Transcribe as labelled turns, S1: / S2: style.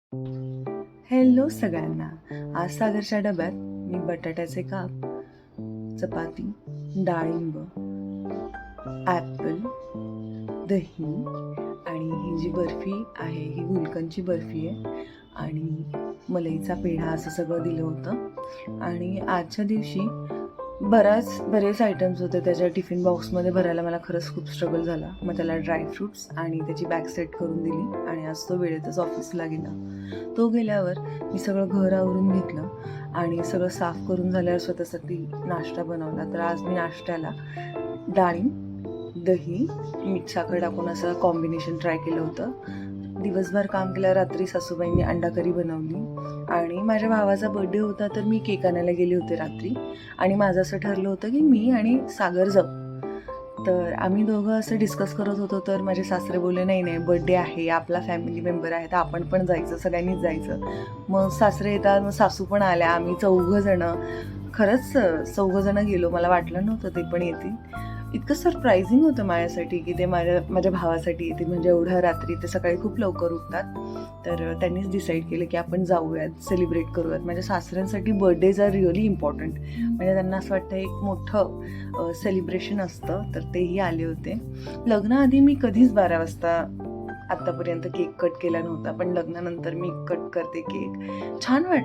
S1: Hello सगळ्यांना. आज सागरच्या डब्यात मी बटाट्याचे काप, चपाती, डाळिंब, ॲपल, दही आणि ही जी बर्फी आहे ही गुलकंदची बर्फी आहे आणि मलईचा पेढा असं सगळं दिलं होतं. आणि आजच्या दिवशी बरेच आयटम्स होते त्याच्या टिफिन बॉक्समध्ये भरायला. मला खरंच खूप स्ट्रगल झाला. मग त्याला ड्रायफ्रूट्स आणि त्याची बॅग सेट करून दिली आणि आज तो वेळेतच ऑफिसला गेला. तो गेल्यावर मी सगळं घर आवरून घेतलं आणि सगळं साफ करून झाल्यावर स्वतःसाठी नाश्ता बनवला. तर आज मी नाश्त्याला डाळिंब, दही, मीठ साखर टाकून असं कॉम्बिनेशन ट्राय केलं होतं. दिवसभर काम केल्यावर रात्री सासूबाईंनी अंडा करी बनवली आणि माझ्या भावाचा बर्थडे होता तर मी केक आणायला गेले होते रात्री. आणि माझं असं ठरलं होतं की मी आणि सागर जाऊ. तर आम्ही दोघं असं डिस्कस करत होतो तर माझे सासरे बोलले, नाही नाही, बर्थडे आहे, आपला फॅमिली मेंबर आहे, तर आपण पण जायचं, सगळ्यांनीच जायचं. मग सासरे येतात, मग सासू पण आल्या, आम्ही खरंच चौघंजणं गेलो. मला वाटलं नव्हतं ते पण येतील. इतकं सरप्रायझिंग होतं माझ्यासाठी की ते माझ्या भावासाठी येतील. म्हणजे एवढ्या रात्री, ते सकाळी खूप लवकर उठतात. तर त्यांनीच डिसाईड केलं की आपण जाऊयात, सेलिब्रेट करूयात. माझ्या सासऱ्यांसाठी बर्थडेज आर रिअली इम्पॉर्टंट. म्हणजे त्यांना असं वाटतं एक मोठं सेलिब्रेशन असतं. तर तेही आले होते. लग्नाआधी मी कधीच 12 वाजता आत्तापर्यंत केक कट केला नव्हता, पण लग्नानंतर मी कट करते केक. छान वाटतं.